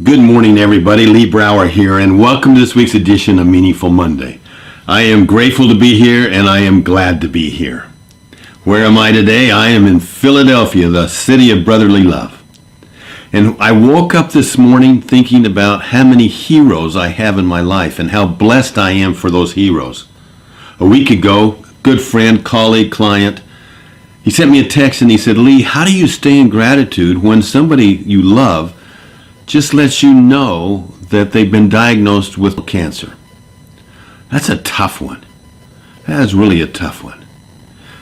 Good morning, everybody. Lee Brower here, and welcome to this week's edition of Meaningful Monday. I am grateful to be here, and I am glad to be here. Where am I today? I am in Philadelphia, the city of brotherly love. And I woke up this morning thinking about how many heroes I have in my life and how blessed I am for those heroes. A week ago, a good friend, colleague, client, he sent me a text and he said, Lee, how do you stay in gratitude when somebody you love just lets you know that they've been diagnosed with cancer? That's a tough one. That is really a tough one.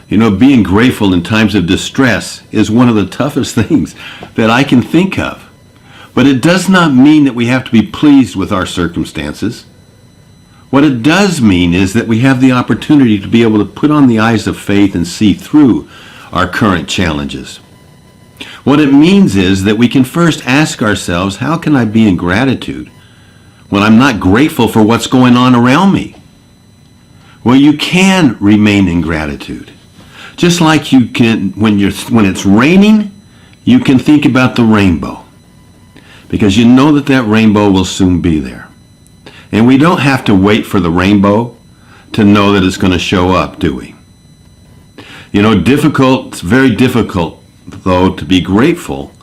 You know, being grateful in times of distress is one of the toughest things that I can think of. But it does not mean that we have to be pleased with our circumstances. What it does mean is that we have the opportunity to be able to put on the eyes of faith and see through our current challenges. What it means is that we can first ask ourselves, how can I be in gratitude when I'm not grateful for what's going on around me? Well, you can remain in gratitude. Just like you can, when it's raining, you can think about the rainbow, because you know that rainbow will soon be there. And we don't have to wait for the rainbow to know that it's going to show up, do we? You know, it's very difficult, though, to be grateful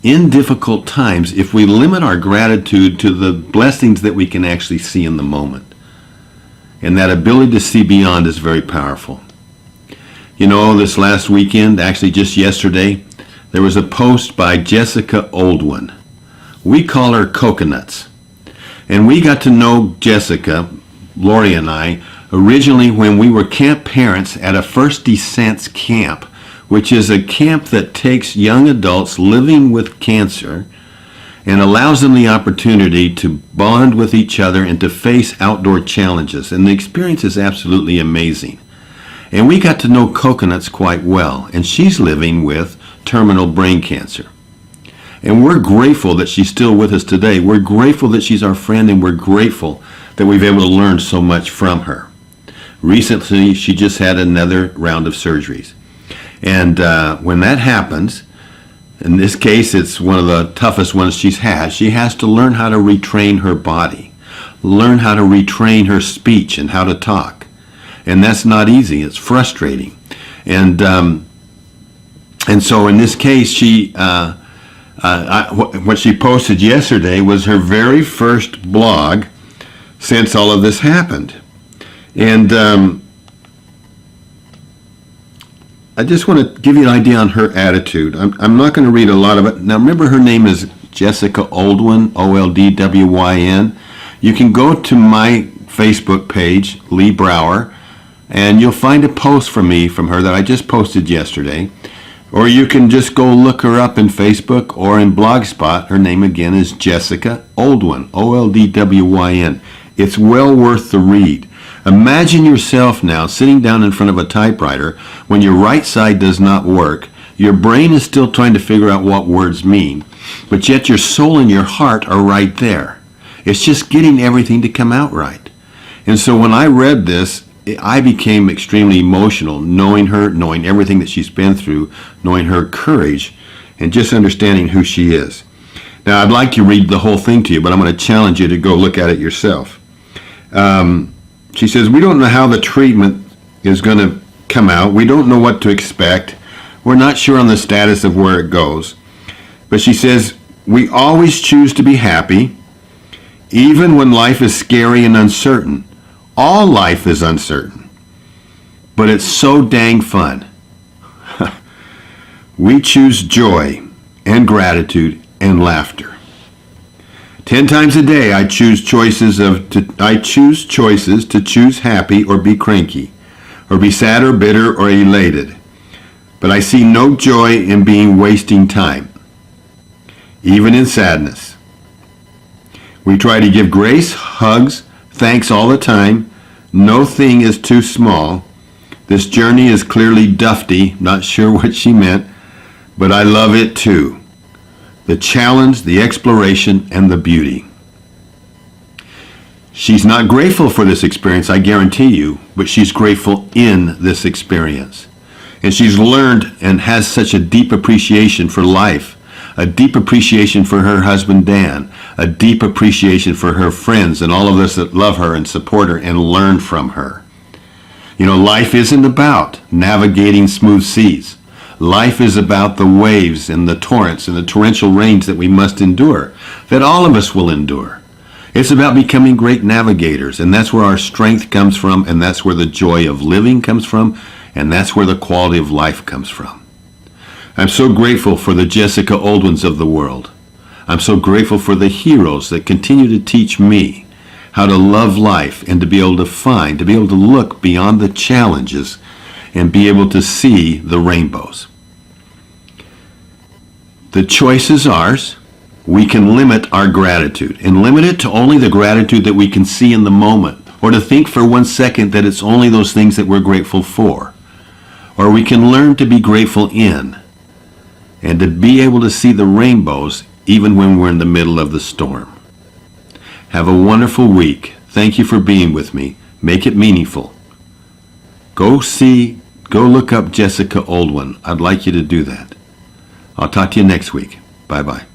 in difficult times if we limit our gratitude to the blessings that we can actually see in the moment. And that ability to see beyond is very powerful. You know, this last weekend, actually just yesterday, there was a post by Jessica Oldwin. We call her Coconuts. And we got to know Jessica, Lori and I, originally when we were camp parents at a First Descents camp, which is a camp that takes young adults living with cancer and allows them the opportunity to bond with each other and to face outdoor challenges. And the experience is absolutely amazing. And we got to know Coconuts quite well, and she's living with terminal brain cancer. And we're grateful that she's still with us today. We're grateful that she's our friend, and we're grateful that we've been able to learn so much from her. Recently, she just had another round of surgeries. And when that happens, in this case, it's one of the toughest ones she's had. She has to learn how to retrain her body, learn how to retrain her speech and how to talk. And that's not easy. It's frustrating. And so in this case, what she posted yesterday was her very first blog since all of this happened. And I just want to give you an idea on her attitude. I'm not going to read a lot of it. Now, remember, her name is Jessica Oldwin, Oldwyn. You can go to my Facebook page, Lee Brower, and you'll find a post from her that I just posted yesterday. Or you can just go look her up in Facebook or in Blogspot. Her name again is Jessica Oldwin, Oldwyn. It's well worth the read. Imagine yourself now sitting down in front of a typewriter when your right side does not work. Your brain is still trying to figure out what words mean, but yet your soul and your heart are right there. It's just getting everything to come out right. And so when I read this, I became extremely emotional, knowing her, knowing everything that she's been through, knowing her courage, and just understanding who she is. Now, I'd like to read the whole thing to you, but I'm going to challenge you to go look at it yourself. She says, we don't know how the treatment is going to come out. We don't know what to expect. We're not sure on the status of where it goes. But she says, we always choose to be happy, even when life is scary and uncertain. All life is uncertain, but it's so dang fun. We choose joy and gratitude and laughter. 10 times a day, I choose choices to choose happy or be cranky, or be sad or bitter or elated. But I see no joy in wasting time, even in sadness. We try to give grace, hugs, thanks all the time. No thing is too small. This journey is clearly dufty, not sure what she meant, but I love it too. The challenge, the exploration, and the beauty. She's not grateful for this experience, I guarantee you, but she's grateful in this experience. And she's learned and has such a deep appreciation for life, a deep appreciation for her husband Dan, a deep appreciation for her friends and all of us that love her and support her and learn from her. You know, life isn't about navigating smooth seas. Life is about the waves and the torrents and the torrential rains that we must endure, that all of us will endure. It's about becoming great navigators, and that's where our strength comes from, and that's where the joy of living comes from, and that's where the quality of life comes from. I'm so grateful for the Jessica Oldwins of the world. I'm so grateful for the heroes that continue to teach me how to love life and to be able to look beyond the challenges and be able to see the rainbows. The choice is ours. We can limit our gratitude and limit it to only the gratitude that we can see in the moment, or to think for 1 second that it's only those things that we're grateful for. Or we can learn to be grateful in and to be able to see the rainbows even when we're in the middle of the storm. Have a wonderful week. Thank you for being with me. Make it meaningful. Go look up Jessica Oldwin. I'd like you to do that. I'll talk to you next week. Bye-bye.